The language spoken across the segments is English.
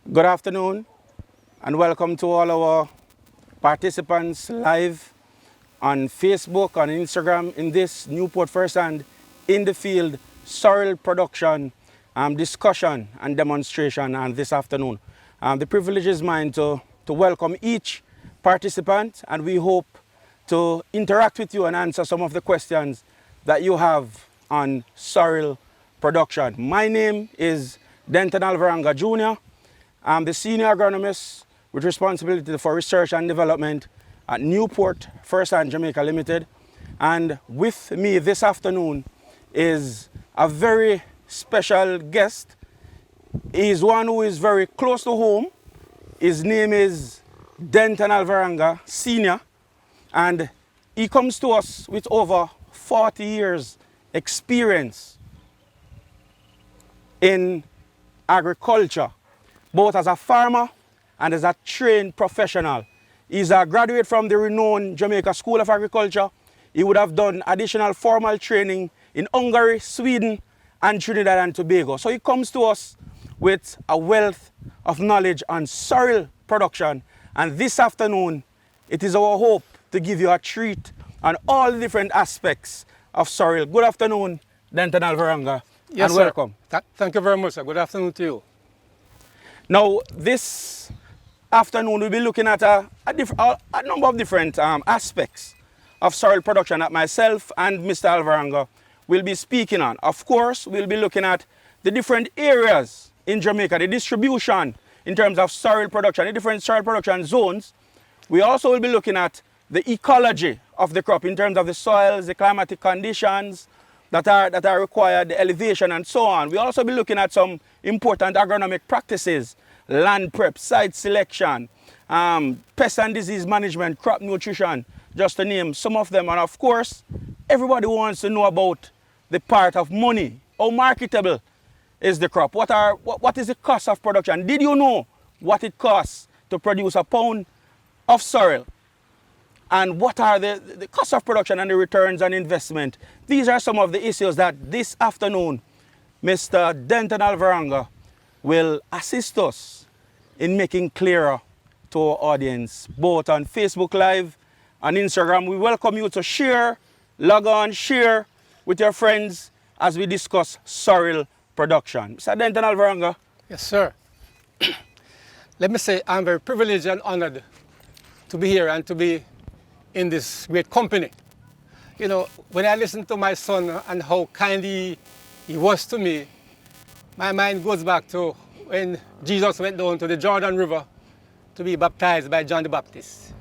Good afternoon and welcome to all our participants live on Facebook, on Instagram in this Newport First Hand in the Field Sorrel Production discussion and demonstration this afternoon. The privilege is mine to welcome each participant, and we hope to interact with you and answer some of the questions that you have on sorrel production. My name is Denton Alvaranga Jr. I'm the Senior Agronomist with responsibility for research and development at Newport First Hand Jamaica Limited. And with me this afternoon is a very special guest. He is one who is very close to home. His name is Denton Alvaranga Snr, and he comes to us with over 40 years experience in agriculture, both as a farmer and as a trained professional. He's a graduate from the renowned Jamaica School of Agriculture. He would have done additional formal training in Hungary, Sweden, and Trinidad and Tobago. So he comes to us with a wealth of knowledge on sorrel production. And this afternoon, it is our hope to give you a treat on all the different aspects of sorrel. Good afternoon, Denton Alvaranga, yes, and welcome. Thank you very much, sir. Good afternoon to you. Now, this afternoon, we'll be looking at a number of different aspects of sorrel production that myself and Mr. Alvaranga will be speaking on. Of course, we'll be looking at the different areas in Jamaica, the distribution in terms of sorrel production, the different sorrel production zones. We also will be looking at the ecology of the crop in terms of the soils, the climatic conditions that are required, the elevation and so on. We'll also be looking at some important agronomic practices, land prep, site selection, pest and disease management, crop nutrition, just to name some of them. And of course, everybody wants to know about the part of money. How marketable is the crop? What is the cost of production? Did you know what it costs to produce a pound of sorrel? And what are the cost of production and the returns on investment? These are some of the issues that this afternoon Mr. Denton Alvaranga will assist us in making clearer to our audience, both on Facebook Live and Instagram. We welcome you to share, log on, share with your friends as we discuss sorrel production. Mr. Denton Alvaranga. Yes, sir. Let me say I'm very privileged and honored to be here and to be in this great company. You know, when I listen to my son and how kind he was to me, my mind goes back to when Jesus went down to the Jordan River to be baptized by John the Baptist.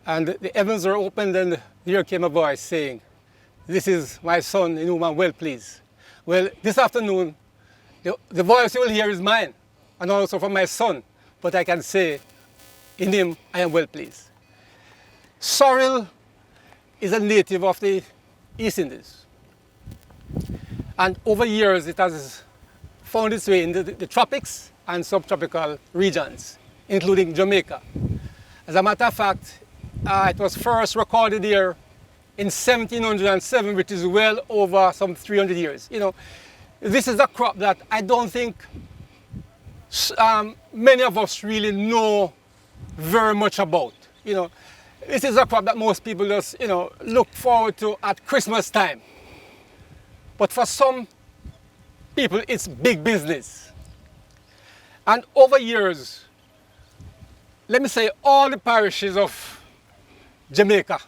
And the heavens were opened and here came a voice saying, "This is my son in whom I'm well pleased." Well, this afternoon, the voice you will hear is mine and also from my son, but I can say, in him I am well pleased. Sorrel is a native of the East Indies. And over years, it has found its way in the tropics and subtropical regions, including Jamaica. As a matter of fact, it was first recorded here in 1707, which is well over some 300 years. You know, this is a crop that I don't think many of us really know very much about. You know, this is a crop that most people just, look forward to at Christmas time. But for some people, it's big business. And over years, let me say all the parishes of Jamaica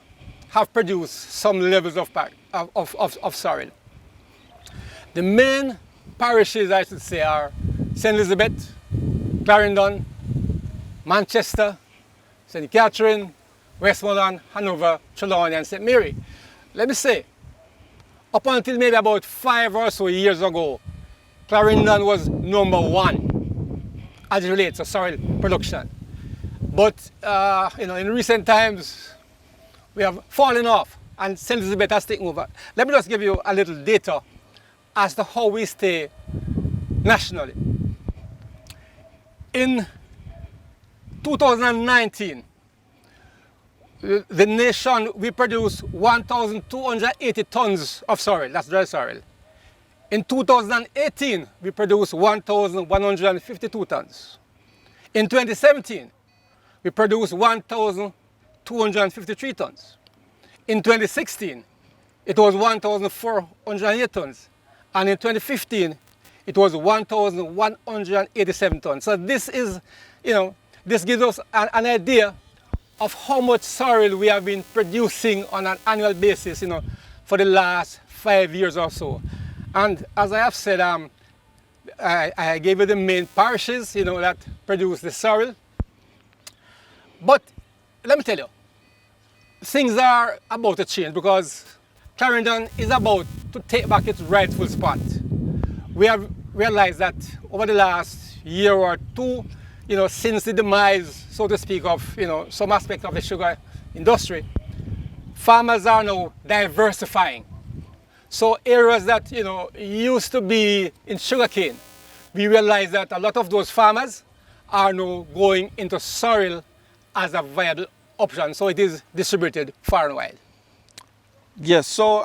have produced some levels of sorrel. The main parishes, I should say, are St. Elizabeth, Clarendon, Manchester, St. Catherine, Westmoreland, Hanover, Trelawney, and St. Mary. Let me say, up until maybe about 5 or so years ago, Clarendon was #1 as it relates to sorrel production. But in recent times, we have fallen off and St. Elizabeth has taken over. Let me just give you a little data as to how we stay nationally. In 2019, the nation, we produced 1,280 tons of sorrel, that's dry sorrel. In 2018, we produced 1,152 tons. In 2017, we produced 1,253 tons. In 2016, it was 1,408 tons. And in 2015, it was 1,187 tons. So this is, this gives us an idea of how much sorrel we have been producing on an annual basis, for the last 5 years or so. And as I have said, I gave you the main parishes, that produce the sorrel. But let me tell you, things are about to change because Clarendon is about to take back its rightful spot. We have realized that over the last year or two, since the demise, so to speak, of some aspect of the sugar industry, farmers are now diversifying. So areas that used to be in sugarcane, we realize that a lot of those farmers are now going into sorrel as a viable option. So it is distributed far and wide. Yes. So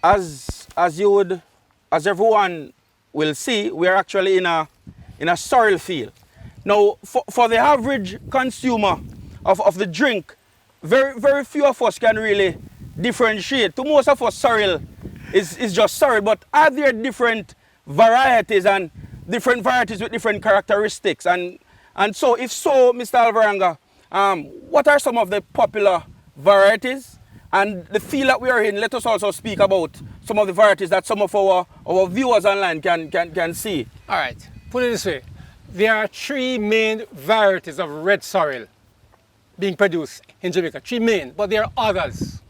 as everyone will see, we are actually in a sorrel field. Now, for the average consumer of the drink, very few of us can really differentiate. To most of us, sorrel is just sorrel, but are there different varieties and different varieties with different characteristics? And so, if so, Mr. Alvaranga, what are some of the popular varieties? And the field that we are in, let us also speak about some of the varieties that some of our viewers online can see. All right, put it this way. There are 3 main varieties of red sorrel being produced in Jamaica. 3 main, but there are others.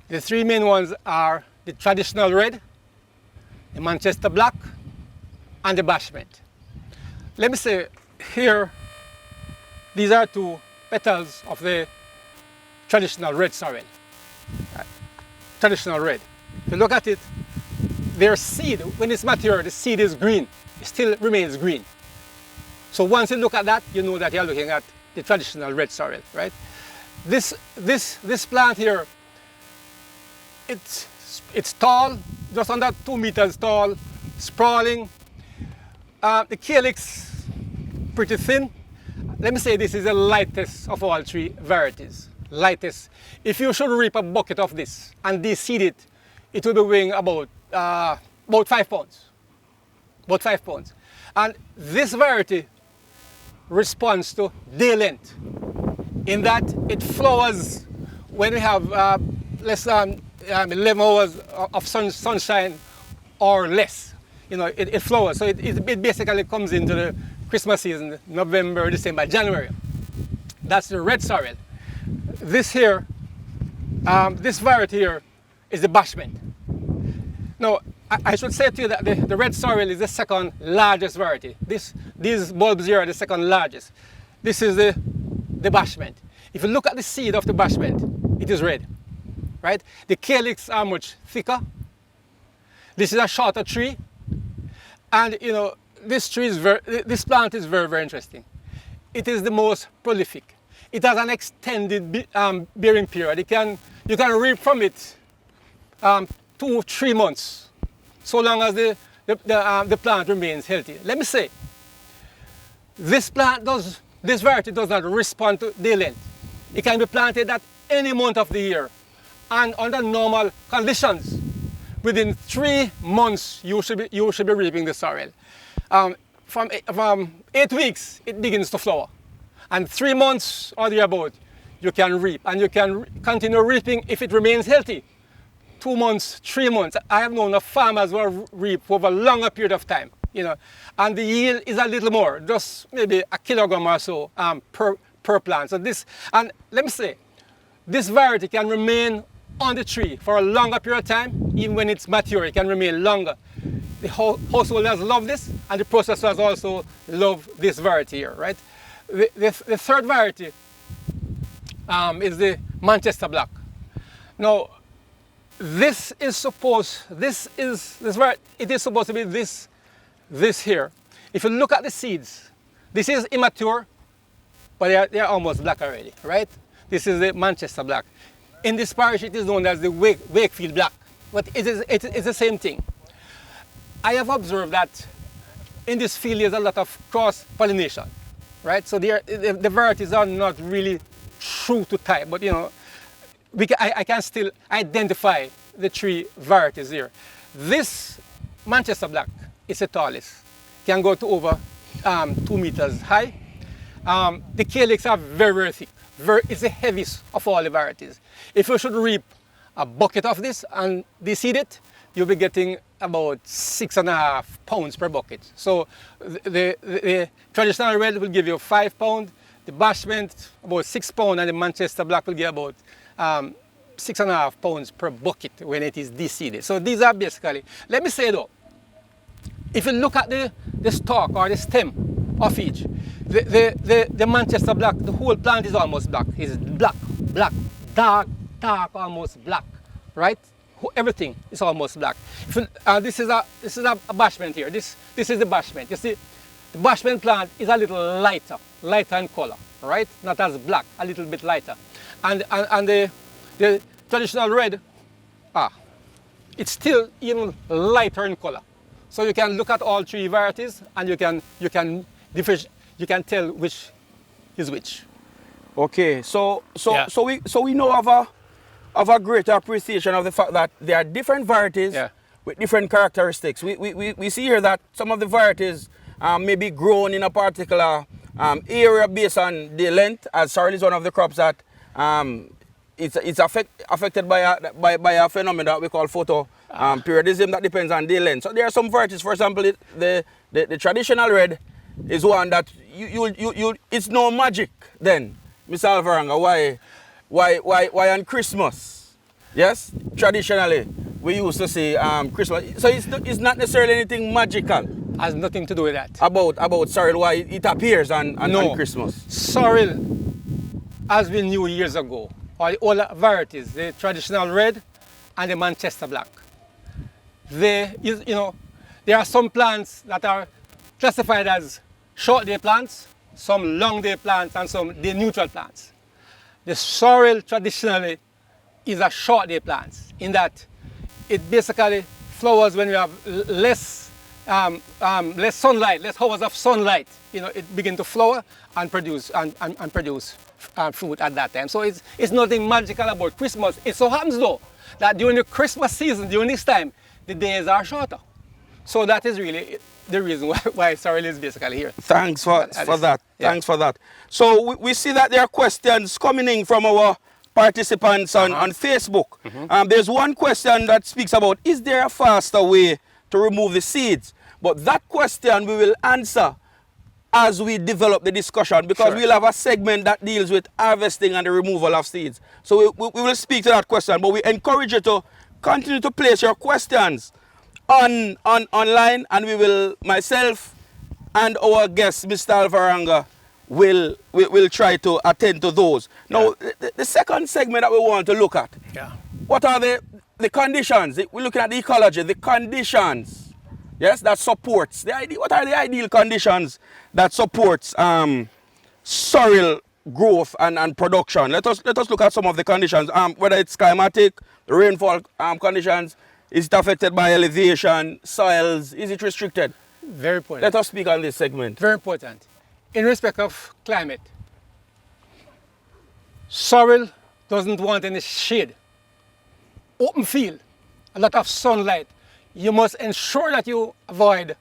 The 3 main ones are the traditional red, the Manchester black, and the bashment. Let me say here, these are 2 petals of the traditional red sorrel. Traditional red. If you look at it, their seed, when it's mature, the seed is green. It still remains green. So once you look at that, you know that you're looking at the traditional red sorrel, right? This plant here, it's tall, just under 2 meters tall, sprawling. The calyx, pretty thin. Let me say this is the lightest of all 3 varieties. Lightest. If you should reap a bucket of this and de-seed it, it will be weighing about 5 pounds. About 5 pounds. And this variety responds to day length in that it flowers when we have less than 11 hours of sunshine or less. It flowers. So it basically comes into the Christmas season, November, December, January. That's the red sorrel. This here, this variety here is the bashment. Now, I should say to you that the red sorrel is the 2nd largest variety. These bulbs here are the 2nd largest. This is the bashment. If you look at the seed of the bashment, it is red, right? The calyx are much thicker. This is a shorter tree. And, this plant is very, very interesting. It is the most prolific. It has an extended bearing period. You can reap from it 2-3 months, so long as the plant remains healthy. Let me say, this variety does not respond to day length. It can be planted at any month of the year, and under normal conditions, within 3 months you should be reaping the sorrel. From 8 weeks it begins to flower. And 3 months or thereabout, you can reap. And you can continue reaping if it remains healthy. 2 months, 3 months. I have known of farmers who have reaped over a longer period of time. And the yield is a little more, just maybe a kilogram or so per plant. So and let me say, this variety can remain on the tree for a longer period of time. Even when it's mature, it can remain longer. The householders love this, and the processors also love this variety here, right? The 3rd variety is the Manchester black. Now, it is supposed to be this here. If you look at the seeds, this is immature, but they are almost black already, right? This is the Manchester black. In this parish, it is known as the Wakefield black, but it's the same thing. I have observed that in this field there's a lot of cross-pollination, right? So the varieties are not really true to type, but you know, I can still identify the 3 varieties here. This Manchester Black is the tallest, can go to over 2 meters high. The calyx are very, very thick. It's the heaviest of all the varieties. If you should reap a bucket of this and deseed it, you'll be getting about 6.5 pounds per bucket. So the traditional red will give you 5 pounds, the Bashment about 6 pounds, and the Manchester Black will give about 6.5 pounds per bucket when it is deseeded. So these are basically, let me say though, if you look at the stalk or the stem of each, the Manchester Black, the whole plant is almost black. It's black, black, dark, dark, almost black, right? Everything is almost black. This is a Bashment here. This is the Bashment. You see, the Bashment plant is a little lighter in color, right? Not as black, a little bit lighter. And the traditional red, it's still even lighter in color. So you can look at all 3 varieties and you can tell which is which. Okay, so we know of a greater appreciation of the fact that there are different varieties with different characteristics. We see here that some of the varieties may be grown in a particular area based on the length, as sorrel is one of the crops that it's affected by a phenomenon that we call photoperiodism that depends on day length. So there are some varieties, for example, the traditional red is one that it's no magic then, Mr. Alvaranga. Why on Christmas? Yes, traditionally we used to say Christmas. So it's not necessarily anything magical. Has nothing to do with that. About sorrel, why it appears on Christmas. Sorrel, as we knew years ago, or all varieties, the traditional red and the Manchester Black. There are some plants that are classified as short day plants, some long day plants, and some day neutral plants. The sorrel traditionally is a short day plant in that it basically flowers when you have less sunlight, less hours of sunlight. You know, it begins to flower and produce fruit at that time. So it's nothing magical about Christmas. It so happens though that during the Christmas season, during this time, the days are shorter. So that is really the reason why sorrel is basically here. Thanks for that. Yeah. Thanks for that. So we see that there are questions coming in from our participants on Facebook. There's one question that speaks about, is there a faster way to remove the seeds? But that question we will answer as we develop the discussion, because we'll have a segment that deals with harvesting and the removal of seeds. So we will speak to that question, but we encourage you to continue to place your questions online, and we will, myself and our guest, Mr. Alvaranga, will try to attend to those. Now, the second segment that we want to look at, what are the conditions? We're looking at the ecology, the conditions, yes, that supports, what are the ideal conditions that supports sorrel growth and production? Let us look at some of the conditions, whether it's climatic, the rainfall conditions. Is it affected by elevation, soils? Is it restricted? Very important. Let us speak on this segment. Very important. In respect of climate, sorrel doesn't want any shade. Open field, a lot of sunlight. You must ensure that you avoid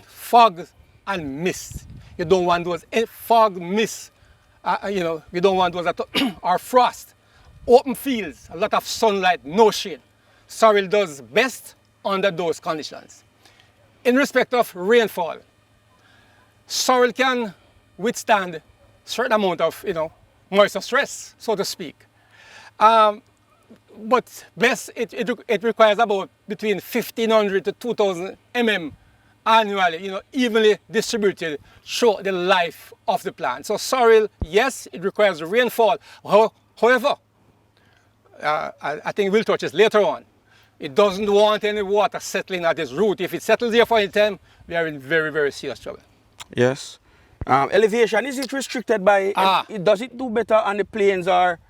fog and mist. You don't want those fog, mist, you don't want those or frost. Open fields, a lot of sunlight, no shade. Sorrel does best under those conditions. In respect of rainfall, sorrel can withstand certain amount of moisture stress, so to speak. But best it requires about between 1,500 to 2,000 mm annually, evenly distributed throughout the life of the plant. So sorrel, yes, it requires rainfall. However, I think we'll touch this later on. It doesn't want any water settling at its root. If it settles here for any time, we are in very, very serious trouble. Yes. Elevation, is it restricted by, does it do better on the plains or?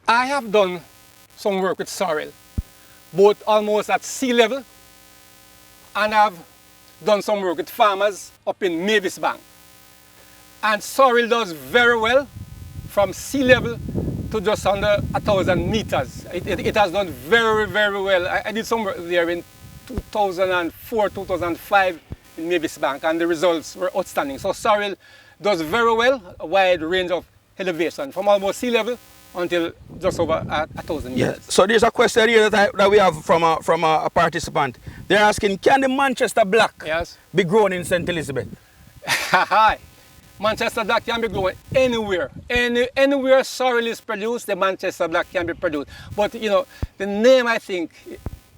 I have done some work with sorrel, both almost at sea level, and I've done some work with farmers up in Mavis Bank. And sorrel does very well from sea level to just under 1,000 meters. It has done very, very well. I did some work there in 2004, 2005 in Mavis Bank, and the results were outstanding. So sorrel does very well, a wide range of elevation, from almost sea level until just over 1,000 meters. Yeah. So there's a question here that we have from a participant. They're asking, can the Manchester Black be grown in St. Elizabeth? Hi. Manchester Black can be grown anywhere. Anywhere sorrel is produced, the Manchester Black can be produced. But you know, the name I think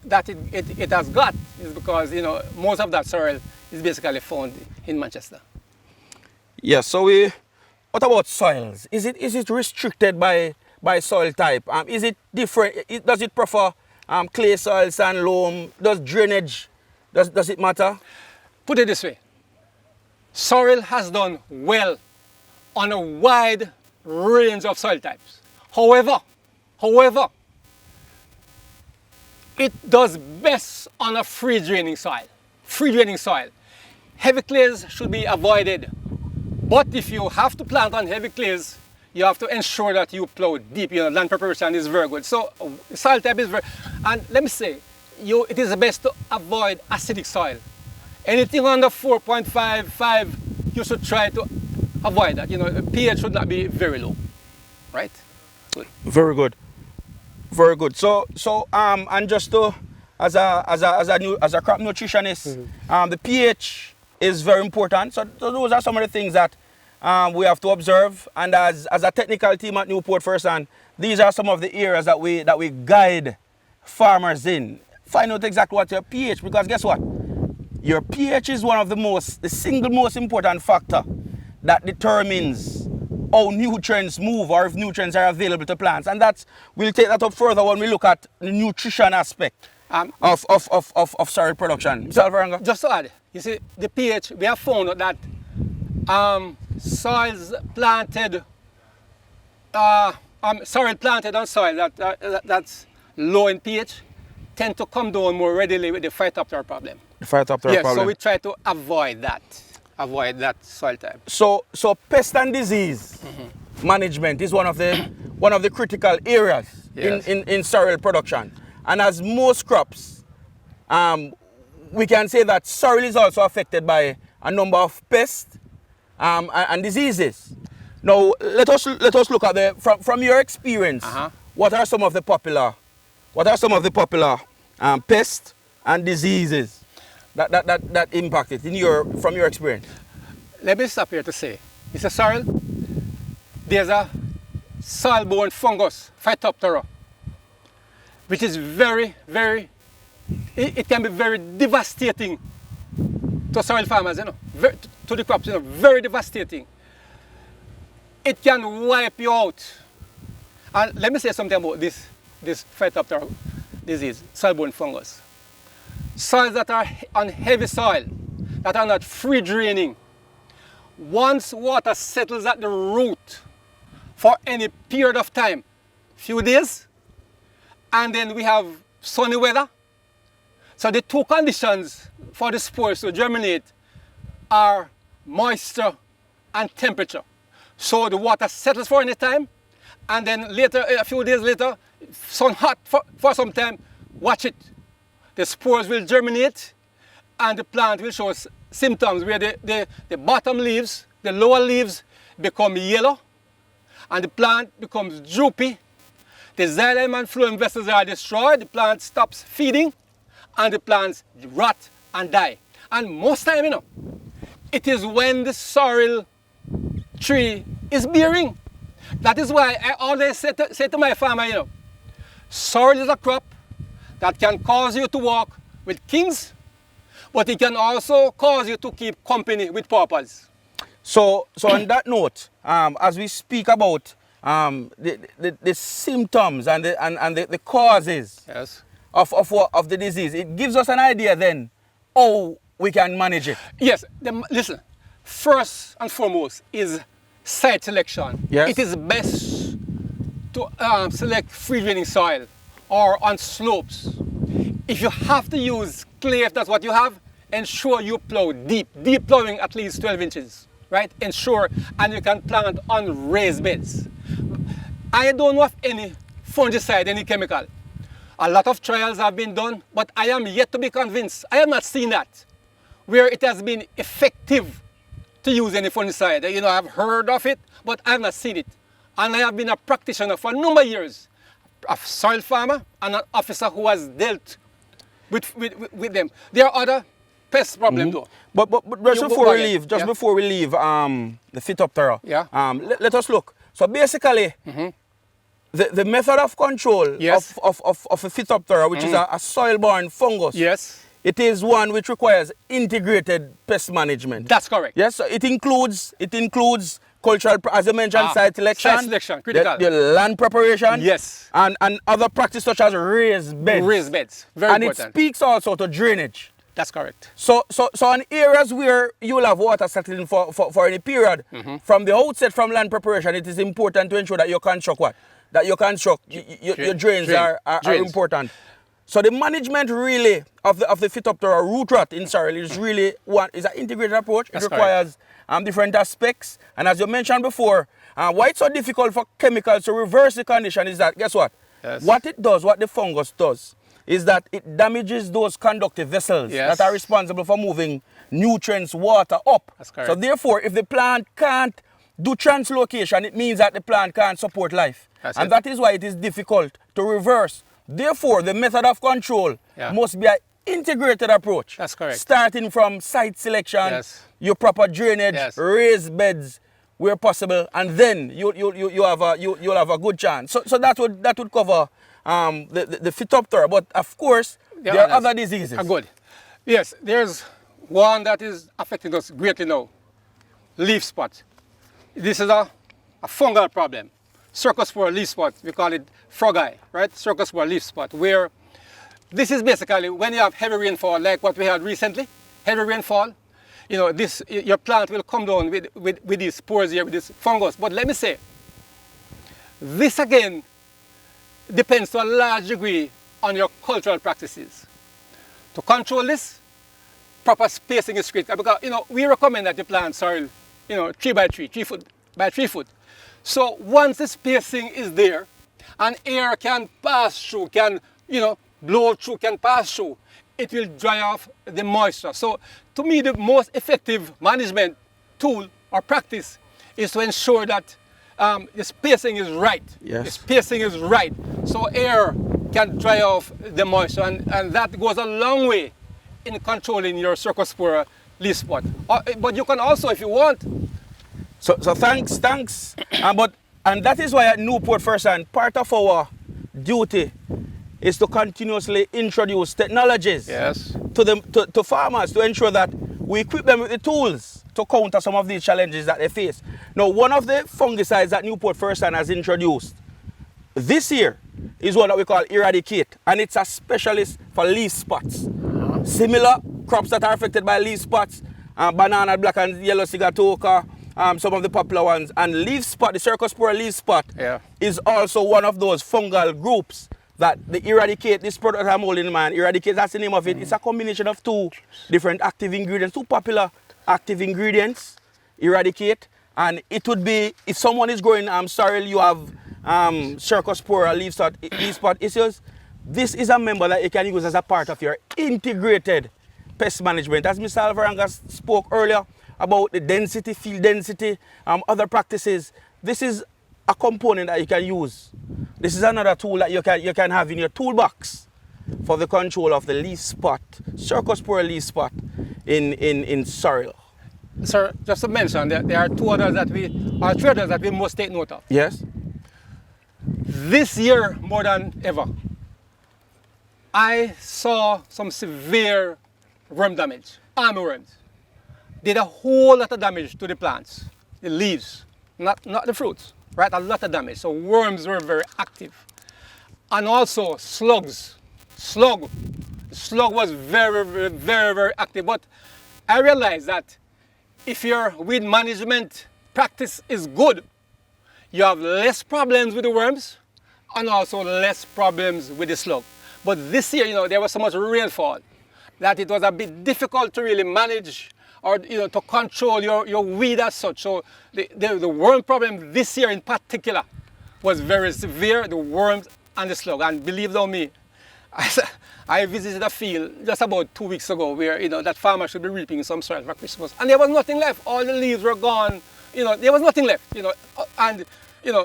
that it has got is because you know most of that sorrel is basically found in Manchester. Yes. So what about soils? Is it restricted by soil type? Is it different? Does it prefer clay soil, sand, loam? Does drainage does it matter? Put it this way. Sorrel has done well on a wide range of soil types. However, it does best on a free draining soil. Heavy clays should be avoided. But if you have to plant on heavy clays, you have to ensure that you plow deep. You know, land preparation is very good. So soil type is very, and let me say, it is best to avoid acidic soil. Anything under 4.55, you should try to avoid that. You know, the pH should not be very low, right? Good. Very good, very good. So and just to as a crop nutritionist, the pH is very important. So those are some of the things that we have to observe. And as a technical team at Newport First Hand, these are some of the areas that we guide farmers in. Find out exactly what your pH, because guess what? Your pH is one of the single most important factor that determines how nutrients move or if nutrients are available to plants. And we'll take that up further when we look at the nutrition aspect of sorrel production. Mr. Alvaranga? Just to add, you see, the pH, we have found that soils planted, sorrel planted on soil that's low in pH tend to come down more readily with the Phytophthora problem. The Phytophthora problem. So we try to avoid that soil type. So pest and disease management is one of the critical areas in sorrel production. And as most crops, we can say that sorrel is also affected by a number of pests and diseases. Now let us look at from your experience. What are some of the popular pests and diseases that impact it from your experience? Let me stop here to say, Mr. Sorrel, there's a soil-borne fungus, Phytophthora, which is it can be very devastating to soil farmers, you know, to the crops, you know, very devastating. It can wipe you out. And let me say something about this Phytophthora disease, soil-borne fungus. Soils that are on heavy soil, that are not free draining, once water settles at the root for any period of time, few days, and then we have sunny weather. So the two conditions for the spores to germinate are moisture and temperature. So the water settles for any time, and then later, a few days later, sun hot for some time, watch it. The spores will germinate and the plant will show symptoms where the bottom leaves, the lower leaves become yellow and the plant becomes droopy. The xylem and phloem vessels are destroyed, the plant stops feeding and the plants rot and die. And most time, you know, it is when the sorrel tree is bearing. That is why I always say to my farmer, you know, sorrel is a crop that can cause you to walk with kings, but it can also cause you to keep company with paupers. So on that note, as we speak about the symptoms and the causes of the disease, it gives us an idea then how we can manage it. Yes, listen, first and foremost is site selection. Yes. It is best to select free draining soil or on slopes. If you have to use clay, if that's what you have, ensure you plow deep plowing at least 12 inches, right? Ensure, and you can plant on raised beds. I don't know of any fungicide, any chemical. A lot of trials have been done, but I am yet to be convinced. I have not seen that, where it has been effective to use any fungicide. You know, I've heard of it, but I have not seen it. And I have been a practitioner for a number of years, a soil farmer and an officer who has dealt with them. There are other pest problems though. But just before we leave the Phytophthora, let us look. So basically, the method of control of a Phytophthora, which is a soil-borne fungus, it is one which requires integrated pest management. That's correct. Yes, so it includes cultural, as you mentioned, site selection, critical. The land preparation, and other practices such as raised beds. Raised beds, very important. And it speaks also to drainage. That's correct. So in areas where you will have water settling for any period, from the outset, from land preparation, it is important to ensure that you construct what? That you construct, your drains are important. So the management really of the Phytophthora root rot in Sorrel is really is an integrated approach. It requires different aspects. And as you mentioned before, why it's so difficult for chemicals to reverse the condition is that, guess what? What it does, what the fungus does, is that it damages those conductive vessels that are responsible for moving nutrients, water up. So therefore, if the plant can't do translocation, it means that the plant can't support life. That is why it is difficult to reverse. Therefore, the method of control must be an integrated approach. That's correct. Starting from site selection, your proper drainage, raised beds where possible, and then you'll have a good chance. So that would cover the Phytophthora. But of course, there are other diseases. Good. Yes, there's one that is affecting us greatly now. Leaf spot. This is a fungal problem. Cercospora leaf spot, we call it frog eye, right? Cercospora leaf spot, where this is basically when you have heavy rainfall, like what we had recently, heavy rainfall, you know, your plant will come down with these spores here, with this fungus. But let me say, this again depends to a large degree on your cultural practices. To control this, proper spacing is critical, because, you know, we recommend that you plant soil, you know, 3 by 3, 3 foot by 3 foot. So once the spacing is there, and air can pass through, can, you know, blow through, can pass through, it will dry off the moisture. So to me, the most effective management tool or practice is to ensure that the spacing is right. The spacing is right, so air can dry off the moisture, and that goes a long way in controlling your Cercospora leaf spot. But you can also, if you want. So thanks. And that is why at Newport First Hand, part of our duty is to continuously introduce technologies to farmers to ensure that we equip them with the tools to counter some of these challenges that they face. Now, one of the fungicides that Newport First Hand has introduced this year is one that we call Eradicate, and it's a specialist for leaf spots. Similar crops that are affected by leaf spots, banana, black and yellow sigatoka, some of the popular ones, and leaf spot, the Cercospora leaf spot, is also one of those fungal groups that the Eradicate, this product I'm holding in mind, Eradicate, that's the name of it. It's a combination of 2 different active ingredients, 2 popular active ingredients, Eradicate, and it would be, if someone is growing sorrel, you have Cercospora leaf spot issues, this is a member that you can use as a part of your integrated pest management. As Mr. Alvaranga spoke earlier about the density, field density, other practices, this is a component that you can use. This is another tool that you can have in your toolbox for the control of the leaf spot, Cercospora leaf spot in sorrel. Sir, just to mention, there are 3 others that we must take note of. Yes. This year, more than ever, I saw some severe worm damage, armyworms. Did a whole lot of damage to the plants, the leaves, not the fruits, right? A lot of damage. So worms were very active. And also slugs. Slug was very active. But I realized that if your weed management practice is good, you have less problems with the worms and also less problems with the slug. But this year, you know, there was so much rainfall that it was a bit difficult to really manage or to control your weed as such. So the worm problem this year in particular was very severe, the worms and the slug. And believe thou me, I visited a field just about 2 weeks ago where that farmer should be reaping some soil for Christmas, and there was nothing left. All the leaves were gone. There was nothing left. And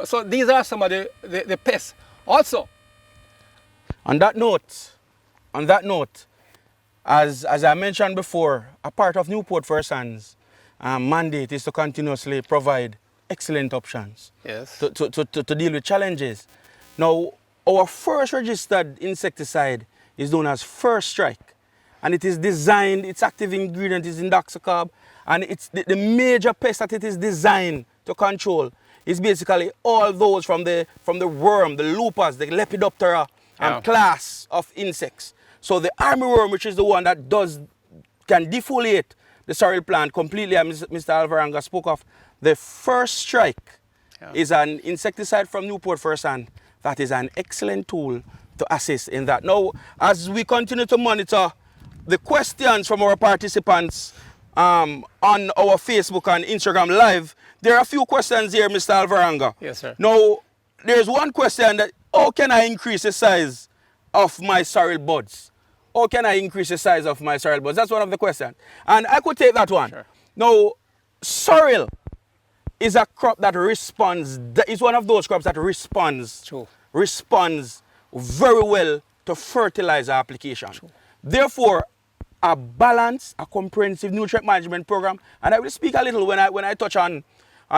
so these are some of the pests. Also, on that note, as I mentioned before, a part of Newport First Hand's mandate is to continuously provide excellent options, yes, to deal with challenges. Now, our first registered insecticide is known as First Strike, and it is designed, its active ingredient is indoxacarb, and it's the major pest that it is designed to control is basically all those from the worm, the loopers, the Lepidoptera class of insects. So the armyworm, which is the one that can defoliate the sorrel plant completely, as Mr. Alvaranga spoke of, the First Strike is an insecticide from Newport First Hand that is an excellent tool to assist in that. Now, as we continue to monitor the questions from our participants on our Facebook and Instagram Live, there are a few questions here, Mr. Alvaranga. Yes, sir. Now, there's one question that, how can I increase the size of my sorrel buds? How can I increase the size of my sorrel buds? That's one of the questions. And I could take that one. Sure. Now, sorrel is a crop that responds, it's one of those crops that responds very well to fertilizer application. True. Therefore, a balanced, a comprehensive nutrient management program, and I will speak a little when I touch on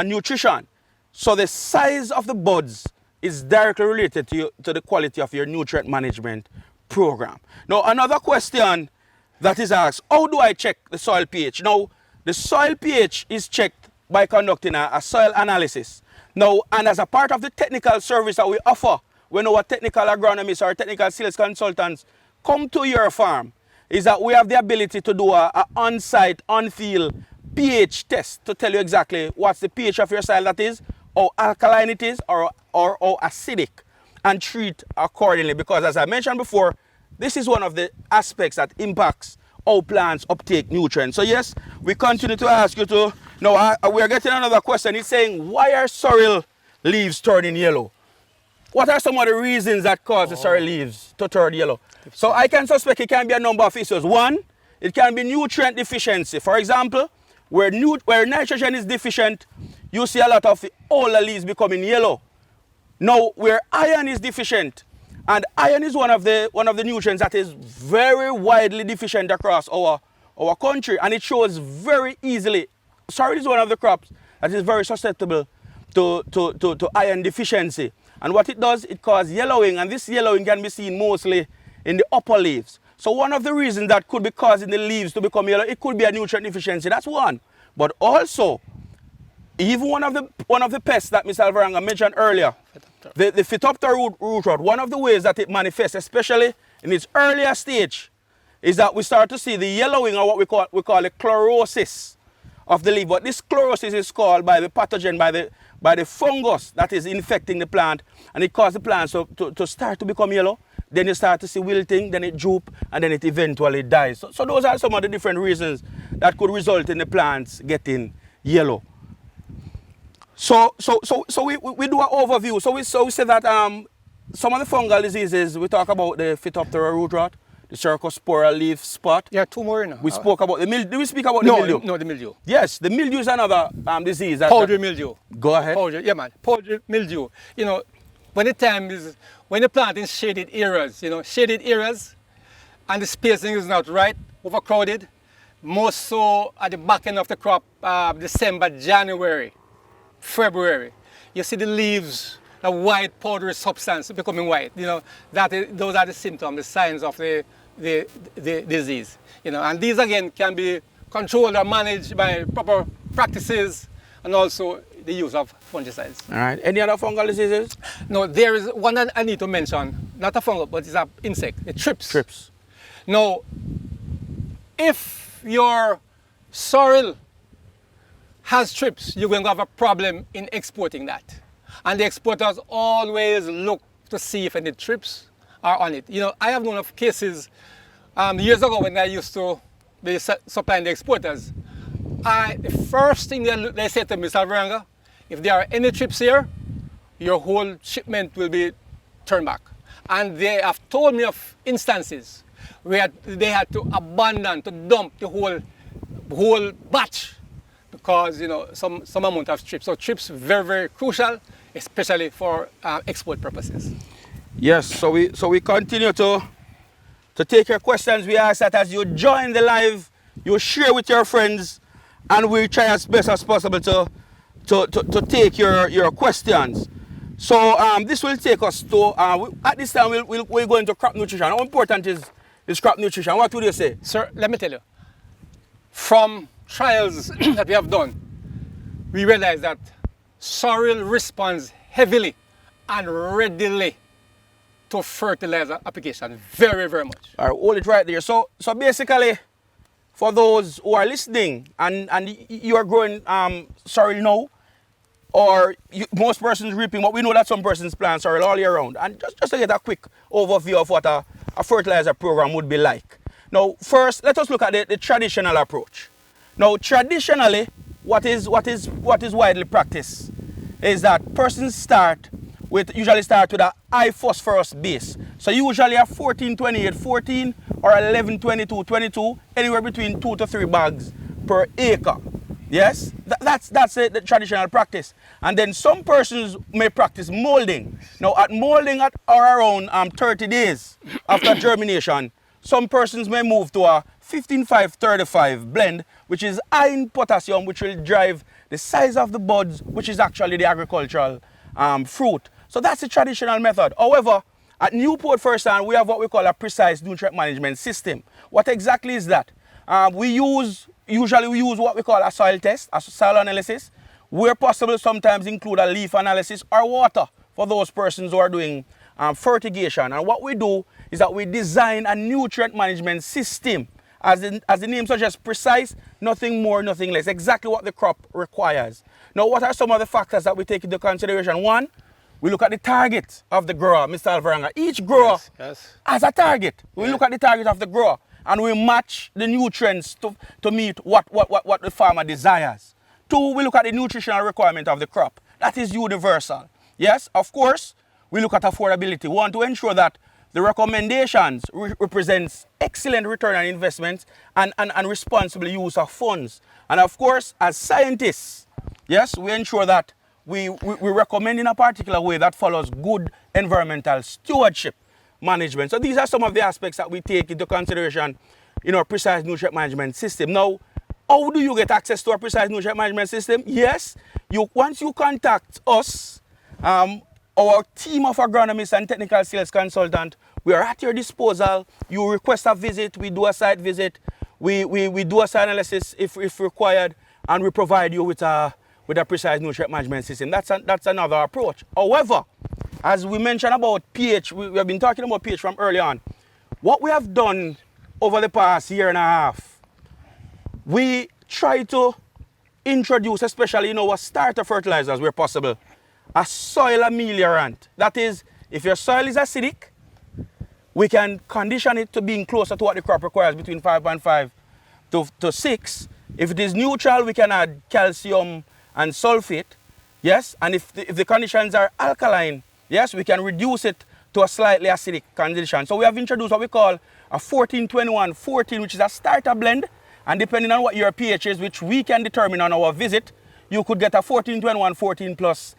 nutrition. So the size of the buds is directly related to the quality of your nutrient management program. Now, another question that is asked, how do I check the soil pH? Now, the soil pH is checked by conducting a soil analysis. Now, and as a part of the technical service that we offer, when our technical agronomists or technical sales consultants come to your farm, is that we have the ability to do a on-site, on-field pH test to tell you exactly what's the pH of your soil, that is, how alkaline it is or how acidic, and treat accordingly. Because as I mentioned before, this is one of the aspects that impacts how plants uptake nutrients. So yes, we continue to ask you to, now we are getting another question. It's saying, why are sorrel leaves turning yellow? What are some of the reasons that cause the sorrel leaves to turn yellow? So I can suspect it can be a number of issues. One, it can be nutrient deficiency. For example, where nitrogen is deficient, you see a lot of all the leaves becoming yellow. Now, where iron is deficient, and iron is one of the nutrients that is very widely deficient across our country, and it shows very easily. Sorrel is one of the crops that is very susceptible to iron deficiency. And what it does, it causes yellowing, and this yellowing can be seen mostly in the upper leaves. So one of the reasons that could be causing the leaves to become yellow, it could be a nutrient deficiency. That's one. But also, even one of the pests that Mr. Alvaranga mentioned earlier, the Phytophthora root rot, one of the ways that it manifests, especially in its earlier stage, is that we start to see the yellowing, or what we call the chlorosis of the leaf. But this chlorosis is called by the pathogen, by the fungus that is infecting the plant, and it causes the plants to start to become yellow. Then you start to see wilting, then it droop, and then it eventually dies. So those are some of the different reasons that could result in the plants getting yellow. So we do an overview. So we say that some of the fungal diseases, we talk about the Phytophthora root rot, the Cercospora leaf spot. Yeah, two more now. We spoke about the mildew. Did we speak about the mildew? No, the mildew. Yes, the mildew is another disease. Powdery mildew. Go ahead. Yeah, man. Powdery mildew. When the plant is shaded areas, and the spacing is not right, overcrowded, more so at the back end of the crop, December, January, February, you see the leaves, a white powdery substance becoming white. Those are the symptoms, the signs of the disease. And these again can be controlled or managed by proper practices and also the use of fungicides. All right. Any other fungal diseases? No, there is one that I need to mention, not a fungal, but it's an insect, the thrips. Thrips. Now, if your sorrel has thrips, you're going to have a problem in exporting that. And the exporters always look to see if any thrips are on it. I have known of cases Years ago when I used to be supplying the exporters, the first thing they said to me, Mr. Alvaranga, if there are any trips here, your whole shipment will be turned back. And they have told me of instances where they had to abandon, to dump the whole batch because some amount of trips. So trips very, very crucial, especially for export purposes. Yes, so we continue to take your questions. We ask that as you join the live, you share with your friends, and we try as best as possible to take your questions. So this will take us to, at this time we're going to crop nutrition. How important is crop nutrition? What would you say? Sir, let me tell you, from trials that we have done, we realize that sorrel responds heavily and readily to fertilizer application, very, very much. All right, hold it right there. So basically, for those who are listening and you are growing sorrel now, or most persons reaping, but we know that some persons plant sorrel all year round. And just to get a quick overview of what a fertilizer program would be like. Now, first, let us look at the traditional approach. Now, traditionally, what is widely practiced is that persons usually start with a high phosphorus base. So usually a 14-28-14 or 11-22-22, anywhere between 2 to 3 bags per acre. Yes, that's the traditional practice. And then some persons may practice molding. Now at molding at or around 30 days after germination, some persons may move to a 15-5-35 blend, which is high in potassium, which will drive the size of the buds, which is actually the agricultural fruit. So that's the traditional method. However, at Newport First Hand, we have what we call a precise nutrient management system. What exactly is that? Usually we use what we call a soil test, a soil analysis, where possible sometimes include a leaf analysis or water for those persons who are doing fertigation. And what we do is that we design a nutrient management system. As the name suggests, precise, nothing more, nothing less, exactly what the crop requires. Now, what are some of the factors that we take into consideration? One, we look at the target of the grower, Mr. Alvaranga. Each grower has a target. We look at the target of the grower and we match the nutrients to meet what the farmer desires. Two, we look at the nutritional requirement of the crop. That is universal. Yes, of course, we look at affordability. We want to ensure that the recommendations represents excellent return on investment and responsible use of funds. And of course, as scientists, yes, we ensure that we recommend in a particular way that follows good environmental stewardship management. So these are some of the aspects that we take into consideration in our precise nutrient management system. Now, how do you get access to our precise nutrient management system? Yes, once you contact us, our team of agronomists and technical sales consultant, we are at your disposal. You request a visit, we do a site visit, we do a site analysis if required, and we provide you with a precise nutrient management system. That's another approach. However, as we mentioned about pH, we have been talking about pH from early on. What we have done over the past year and a half, we try to introduce, especially in our starter fertilizers where possible, a soil ameliorant. That is, if your soil is acidic, we can condition it to being closer to what the crop requires, between 5.5 to 6. If it is neutral, we can add calcium and sulfate. Yes, and if the conditions are alkaline, yes, we can reduce it to a slightly acidic condition. So we have introduced what we call a 14-21-14, which is a starter blend. And depending on what your pH is, which we can determine on our visit, you could get a 14-21-14 plus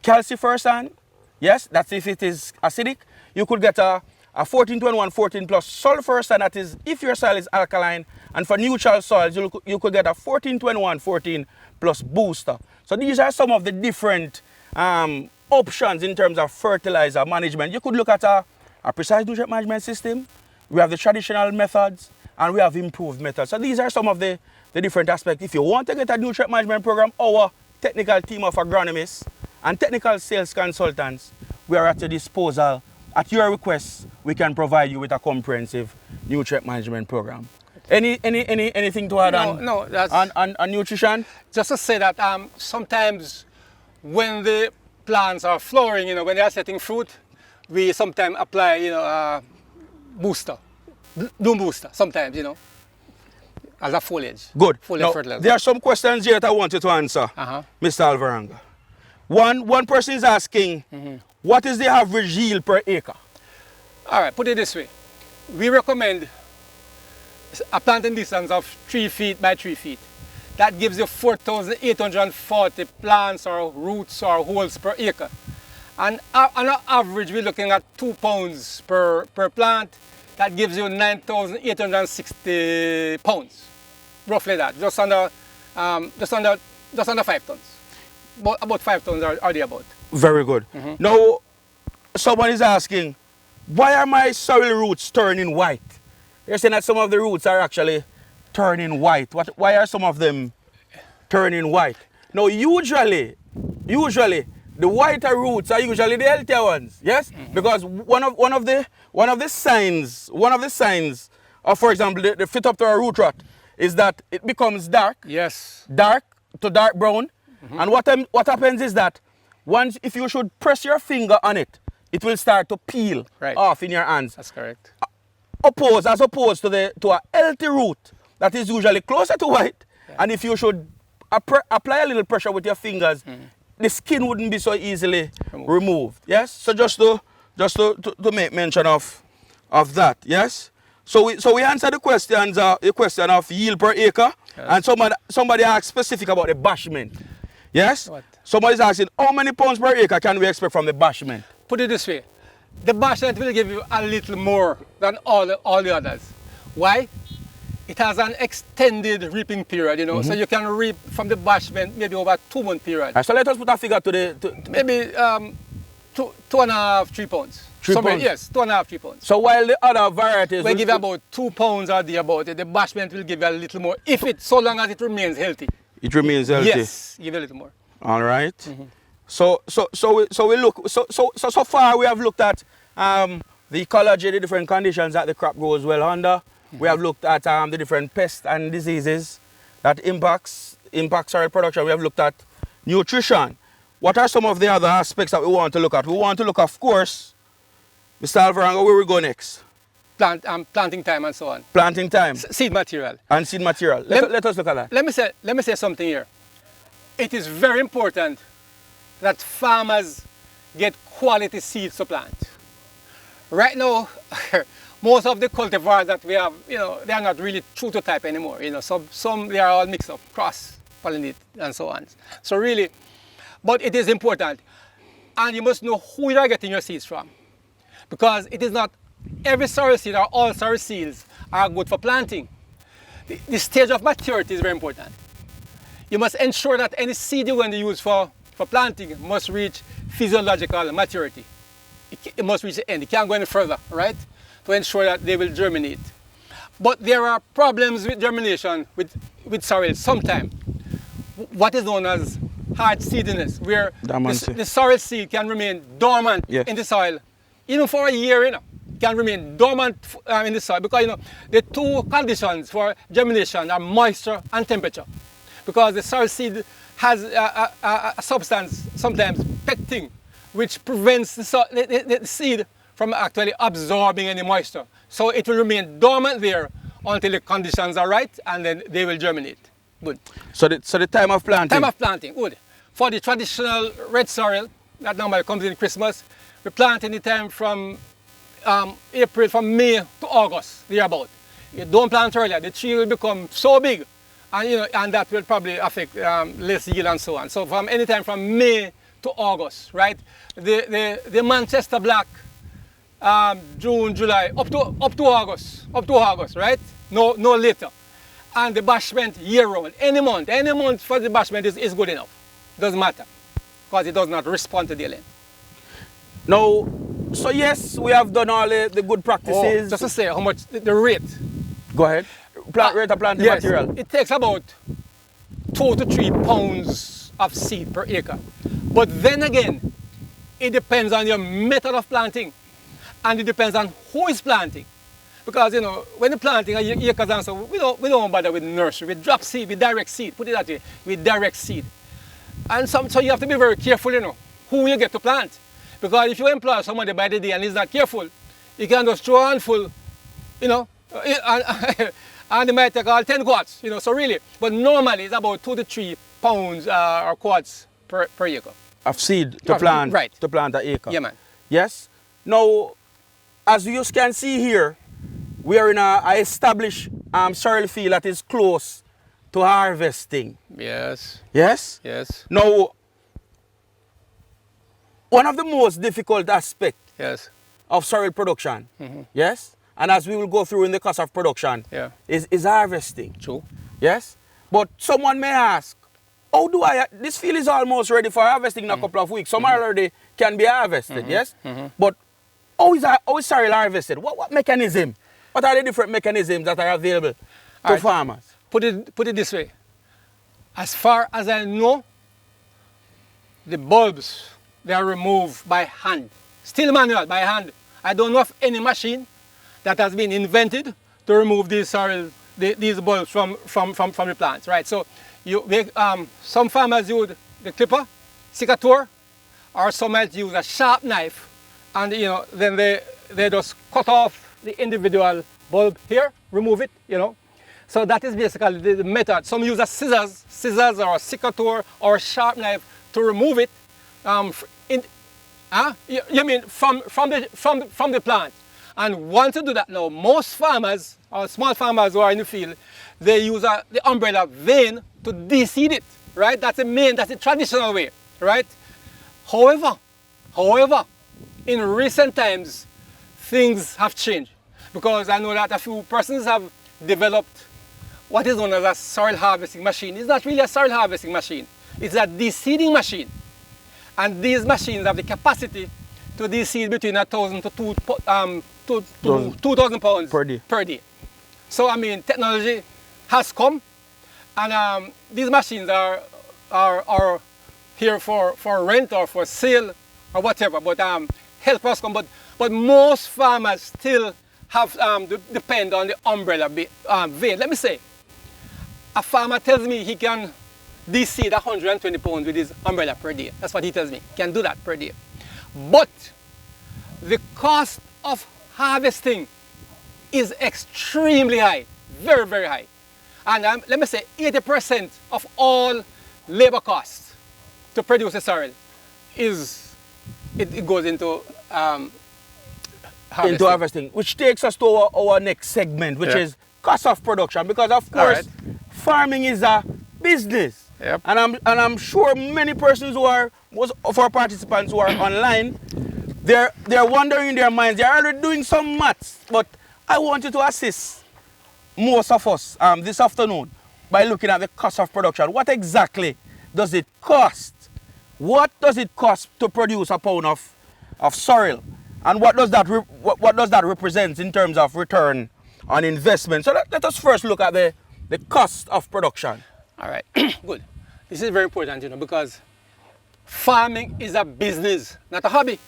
calcifersan. Yes, that's if it is acidic. You could get a 14-21-14 plus sulfursan, that is if your soil is alkaline. And for neutral soils, you could get a 14-21-14 plus booster. So these are some of the different options in terms of fertilizer management. You could look at a precise nutrient management system. We have the traditional methods and we have improved methods. So these are some of the different aspects. If you want to get a nutrient management program, our technical team of agronomists and technical sales consultants, we are at your disposal. At your request, we can provide you with a comprehensive nutrient management program. Anything to add on nutrition? Just to say that sometimes when the plants are flowering, when they are setting fruit, we sometimes apply, a booster. bloom booster sometimes, you know, as a foliage. Good. Foliage Now, fertilizer. there are some questions here that I want you to answer, Mr. Alvaranga. One person is asking, what is the average yield per acre? All right, put it this way. We recommend a planting distance of 3 feet by 3 feet. That gives you 4,840 plants or roots or holes per acre. And on an average, we're looking at 2 pounds per plant. That gives you 9,860 pounds, roughly that, just under 5 tons. About 5 tons are thereabout. Very good. Now, someone is asking, why are my sorrel roots turning white? You're saying that some of the roots are actually turning white. Why are some of them turning white? Now, usually, the whiter roots are usually the healthier ones. Yes, because one of the signs of, for example, the fit up to a root rot is that it becomes dark. Yes. Dark to dark brown. And what happens is that if you should press your finger on it, it will start to peel off in your hands. That's correct. As opposed to a healthy root that is usually closer to white, and if you should apply a little pressure with your fingers, the skin wouldn't be so easily removed. Yes. So just to make mention of that. Yes. So we answer the questions. The question of yield per acre, and somebody asked specific about the bashment. Yes. Somebody's asking, how many pounds per acre can we expect from the bashment? Put it this way, the bashment will give you a little more than all the others. Why? It has an extended reaping period, you know, so you can reap from the bashment maybe over a 2-month period. So let us put a figure to maybe 2.5, 3 pounds. 3 pounds? Yes, 2.5, 3 pounds. So while the other varieties will give you about 2 pounds or thereabout, the bashment will give you a little more, so long as it remains healthy. It remains healthy? Yes, give you a little more. All right. So far we have looked at the ecology, the different conditions that the crop grows well under. We have looked at the different pests and diseases that impact sorrel production. We have looked at nutrition. What are some of the other aspects that we want to look at? We want to look, of course, Mr. Alvaranga, where we go next? Planting time and so on. Planting time. Seed material. And seed material. Let us look at that. Let me say something here. It is very important that farmers get quality seeds to plant. Right now, most of the cultivars that we have, you know, they are not really true to type anymore. You know, some they are all mixed up, cross-pollinate and so on. So really, but it is important, and you must know who you are getting your seeds from, because it is not every sorrel seed or all sorrel seeds are good for planting. The stage of maturity is very important. You must ensure that any seed you're going to use for planting must reach physiological maturity. It must reach the end. It can't go any further, right? To ensure that they will germinate. But there are problems with germination with sorrel sometimes. What is known as hard seediness, where the sorrel seed can remain dormant in the soil, even for a year, you know. Can remain dormant in the soil, because, you know, the two conditions for germination are moisture and temperature. Because the sorrel seed has a substance, sometimes pectin, which prevents the seed from actually absorbing any moisture. So it will remain dormant there until the conditions are right, and then they will germinate. Good. So the time of planting? Time of planting, good. For the traditional red sorrel, that normally comes in Christmas, we plant any time from April, from May to August, thereabout. You don't plant earlier, the tree will become so big, and, you know, and that will probably affect less yield and so on. So from any time from May to August, right? The Manchester Black, June, July, up to August, right? No later. And the bashment year round, any month for the bashment is good enough. Doesn't matter, because it does not respond to the land. Now, so yes, we have done all the good practices. Just to say how much the rate. Go ahead. Rate of planting material. It takes about 2 to 3 pounds of seed per acre. But then again, it depends on your method of planting, and it depends on who is planting. Because, you know, when you're planting acres and so, we don't bother with nursery. We drop seed, we direct seed. Put it that way, we direct seed. And so you have to be very careful, you know, who you get to plant. Because if you employ somebody by the day and he's not careful, you can just throw a handful, you know, And they might take all 10 quarts, you know, so really, but normally it's about 2 to 3 pounds or quarts per acre. Of seed to plant, right. to plant an acre. Yeah, man. Yes. Now, as you can see here, we are in a established sorrel field that is close to harvesting. Yes. Yes? Yes. Now, one of the most difficult aspects Yes. of sorrel production, yes, and as we will go through in the cost of production, Yeah. is harvesting. True. Yes? But someone may ask, how do this field is almost ready for harvesting in a couple of weeks. Some already can be harvested, yes? But how is sorrel harvested? What mechanism? What are the different mechanisms that are available to farmers? Put it this way. As far as I know, the bulbs, they are removed by hand. Still manual, by hand. I don't know of any machine that has been invented to remove these sorrel, these bulbs from the plants, right? So some farmers use the clipper, secateur, or some might use a sharp knife, and you know, then they just cut off the individual bulb here, remove it, you know. So that is basically the method. Some use a scissors or a secateur or a sharp knife to remove it. You mean from the plant? And once you do that now, most farmers or small farmers who are in the field, they use the umbrella vane to de-seed it, right? That's the traditional way, right? However, in recent times, things have changed, because I know that a few persons have developed what is known as a sorrel harvesting machine. It's not really a sorrel harvesting machine. It's a de-seeding machine. And these machines have the capacity to de-seed between 1,000 to 2,000 pounds per day. So, I mean, technology has come, and these machines are here for rent or for sale or whatever, but help us come. But most farmers still have depend on the umbrella vane. Let me say, a farmer tells me he can de-seed 120 pounds with his umbrella per day. That's what he tells me. He can do that per day. But the cost of harvesting is extremely high, very, very high. And let me say 80% of all labor costs to produce a sorrel it goes into harvesting. Which takes us to our next segment, which is cost of production, because of course farming is a business. Yep. And I'm sure many persons most of our participants who are online, they're wondering in their minds, they're already doing some maths, but I want you to assist most of us this afternoon by looking at the cost of production. What exactly does it cost? What does it cost to produce a pound of sorrel? And what does that represent in terms of return on investment? So let us first look at the cost of production. All right, good. This is very important, you know, because farming is a business, not a hobby.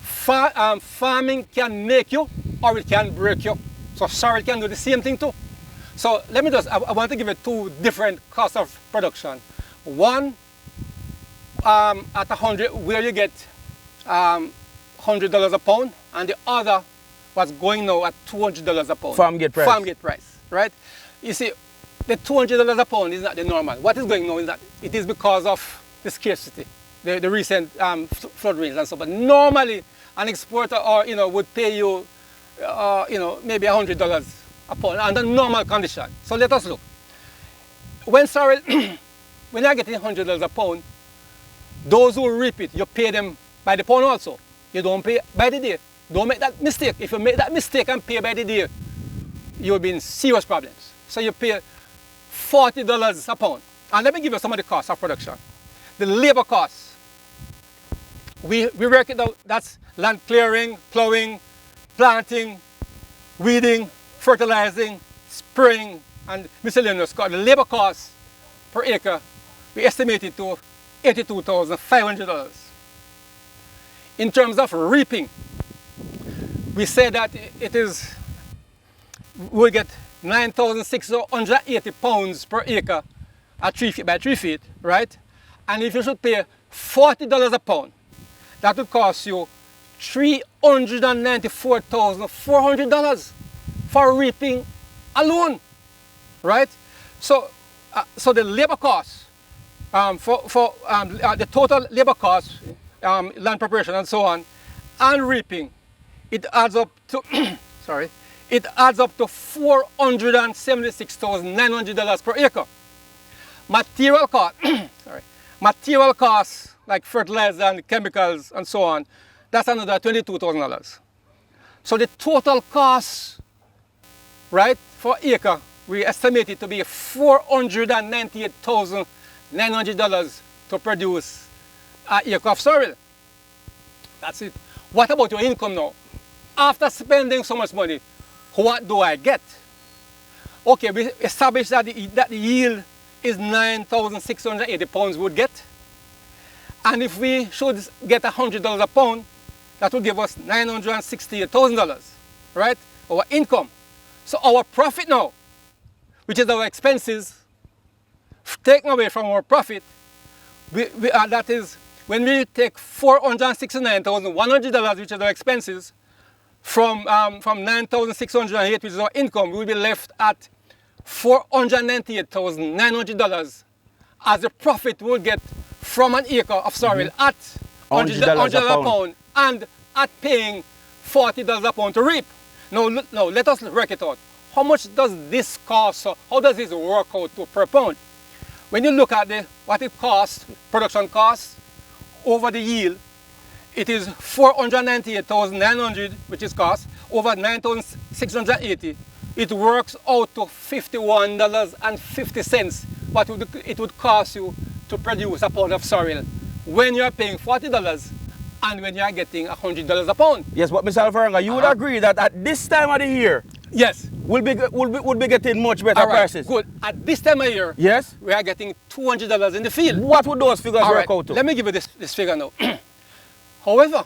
Farming can make you or it can break you. So sorrel can do the same thing too. So let me I want to give you two different costs of production. One at 100, where you get $100 a pound, and the other was going now at $200 a pound. Farm gate price. Farm gate price, right? You see, the $200 a pound is not the normal. What is going on is that it is because of the scarcity, the recent flood rains and so on. But normally, an exporter would pay you, maybe $100 a pound under normal condition. So let us look. When sorrel, when you're getting $100 a pound, those who reap it, you pay them by the pound also. You don't pay by the day. Don't make that mistake. If you make that mistake and pay by the day, you'll be in serious problems. So you pay $40 a pound. And let me give you some of the costs of production. The labor costs. We work it out. That's land clearing, plowing, planting, weeding, fertilizing, spraying, and miscellaneous costs. The labor costs per acre, we estimate it to $82,500. In terms of reaping, we say that we'll get 9,680 pounds per acre at 3 feet by 3 feet, right? And if you should pay $40 a pound, that would cost you $394,400. for reaping alone, right? So, so the labor cost the total labor cost, land preparation and so on, and reaping, it adds up to sorry, it adds up to $476,900 per acre. Material cost, sorry, material costs like fertilizer and chemicals and so on, that's another $22,000. So the total cost, right, for acre, we estimate it to be $498,900 to produce an acre of sorrel. That's it. What about your income now? After spending so much money, what do I get? Okay, we established that the yield is 9,680 pounds would get. And if we should get $100 a pound, that would give us $968,000, right? Our income. So our profit now, which is our expenses, taken away from our profit, that is, when we take $469,100, which is our expenses, from 9,608, which is our income, we will be left at $498,900 as the profit we'll get from an acre of sorrel at $100 a pound and at paying $40 a pound to reap. Now let us work it out. How much does this cost? How does this work out per pound? When you look at what it costs, production costs over the yield, it is $498,900, which is cost, over 9,680. It works out to $51.50 what it would cost you to produce a pound of sorrel when you are paying $40 and when you are getting $100 a pound. Yes, but Mr. Alvaranga, you would agree that at this time of the year, yes, we'll be getting much better prices. Good. At this time of year, yes, we are getting $200 in the field. What would those figures work out to? Let me give you this figure now. However,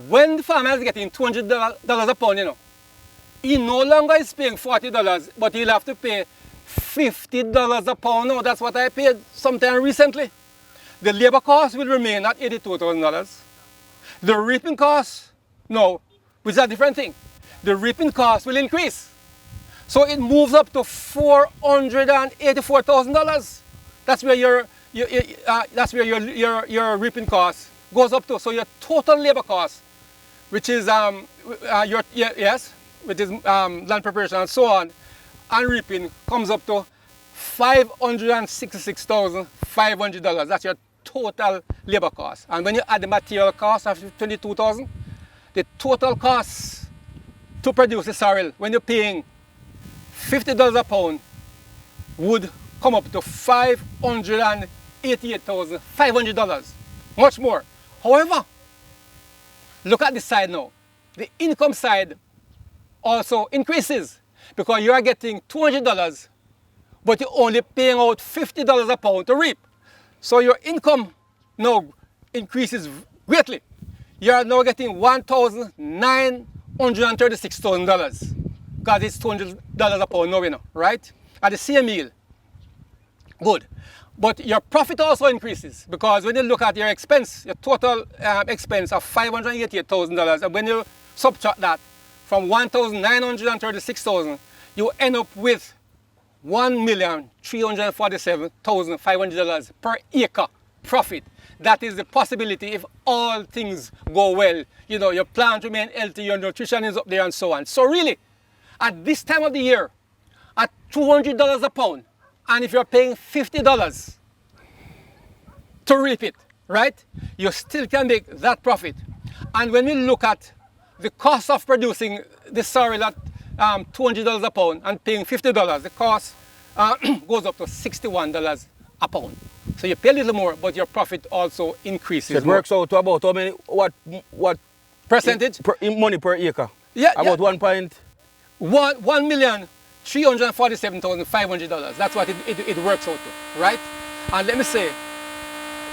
when the farmer is getting $200 a pound, he no longer is paying $40, but he'll have to pay $50 a pound now. That's what I paid sometime recently. The labor cost will remain at $82,000. The reaping cost, no, which is a different thing. The reaping cost will increase. So it moves up to $484,000. That's where your reaping cost goes up to. So your total labor cost, which is land preparation and so on, and reaping comes up to $566,500. That's your total labor cost. And when you add the material cost of $22,000, the total cost to produce the sorrel, when you're paying $50 a pound, would come up to $588,500. Much more. However, look at the side now. The income side also increases because you are getting $200, but you're only paying out $50 a pound to reap. So your income now increases greatly. You are now getting $1,936,000 because it's $200 a pound now, right? At the same yield. Good. But your profit also increases because when you look at your expense, your total expense of $588,000, and when you subtract that from $1,936,000, you end up with $1,347,500 per acre profit. That is the possibility if all things go well. Your plant remain healthy, your nutrition is up there and so on. So really, at this time of the year, at $200 a pound, and if you're paying $50 to reap it, right, you still can make that profit. And when we look at the cost of producing the sorrel at $200 a pound and paying $50, the cost goes up to $61 a pound. So you pay a little more, but your profit also increases. It works out to about how many, what percentage? Money per acre? Yeah, about 1,347,500. That's what it works out to, right? And let me say,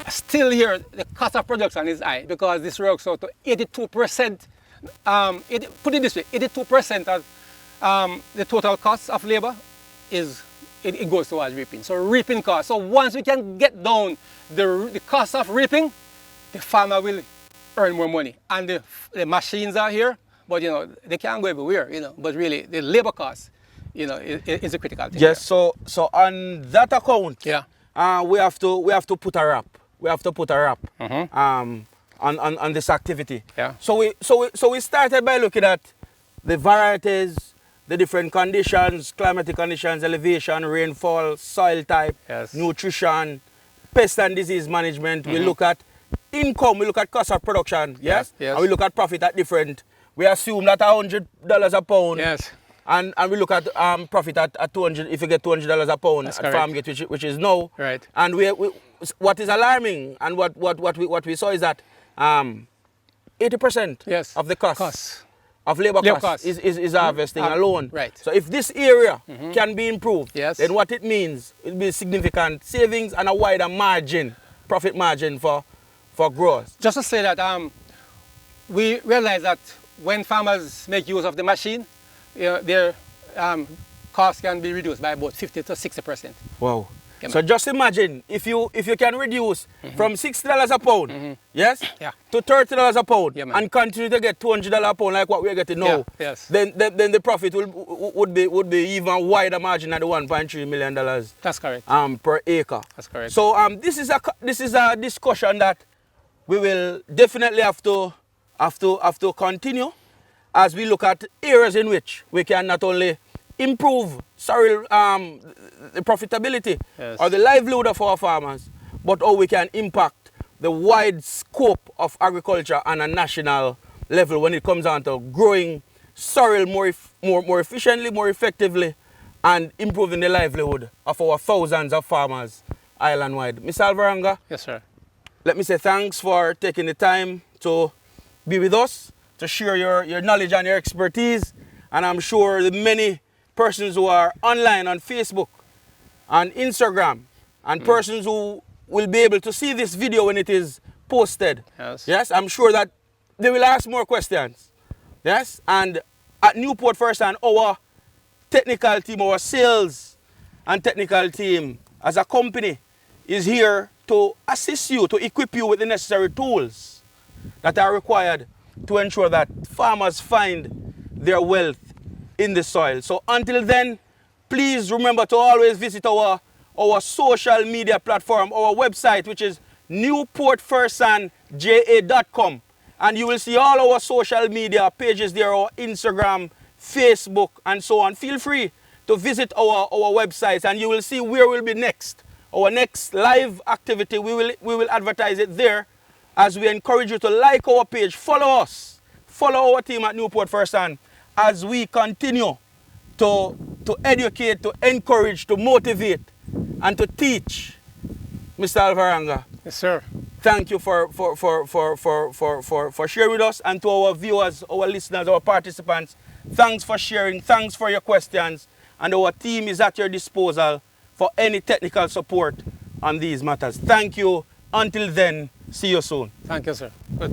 still here, the cost of production is high because this works out to 82%. Put it this way, 82% of the total cost of labor it goes towards reaping. So reaping cost. So once we can get down the cost of reaping, the farmer will earn more money. And the machines are here, but you know, they can't go everywhere, you know, but really the labor cost, you know, is a critical thing. Yes, so on that account, Yeah. we have to put a wrap. We have to put a wrap Mm-hmm. on this activity. Yeah. So we started by looking at the varieties, the different conditions, climatic conditions, elevation, rainfall, soil type, Yes. nutrition, pest and disease management. We look at income, we look at cost of production, yes? Yes. And we look at profit at different. We assume that $100 a pound. Yes. And we look at profit at 200. If you get $200 a pound That's at correct. farm gate, which is no. Right. And we what is alarming and what we saw is that 80% Yes. of the cost Costs. of labor Labor cost cost. is harvesting alone. Right. So if this area can be improved, Yes. then what it means, it will be significant savings and a wider margin, profit margin for growers. Just to say that we realize that when farmers make use of the machine, you know, their costs can be reduced by about 50 to 60%. Wow. Yeah, So just imagine if you can reduce from $60 a pound, yes, Yeah. to $30 a pound, Yeah, man. and continue to get $200 a pound like what we're getting now, Yeah, yes. then the profit would be even wider margin at the $1.3 million That's correct. per acre. That's correct. So this is a discussion that we will definitely have to continue as we look at areas in which we can not only improve the profitability Yes. or the livelihood of our farmers, but how we can impact the wide scope of agriculture on a national level when it comes down to growing sorrel more efficiently, more effectively, and improving the livelihood of our thousands of farmers island-wide. Mr. Alvaranga, Yes, sir. let me say thanks for taking the time to be with us, to share your knowledge and your expertise. And I'm sure the many persons who are online on Facebook and Instagram and persons who will be able to see this video when it is posted. Yes. Yes, I'm sure that they will ask more questions. Yes, and at Newport First and our technical team, our sales and technical team as a company is here to assist you, to equip you with the necessary tools that are required to ensure that farmers find their wealth in the soil. So until then, please remember to always visit our social media platform, our website, which is newportfirstandja.com. And you will see all our social media pages there, our Instagram, Facebook, and so on. Feel free to visit our websites and you will see where we'll be next. Our next live activity, we will advertise it there as we encourage you to like our page, follow us, follow our team at Newport First Hand as we continue to educate, to encourage, to motivate, and to teach. Mr. Alvaranga, Yes, sir. thank you for sharing with us, and to our viewers, our listeners, our participants, thanks for sharing, thanks for your questions, and our team is at your disposal for any technical support on these matters. Thank you. Until then, see you soon. Thank you, sir. Good.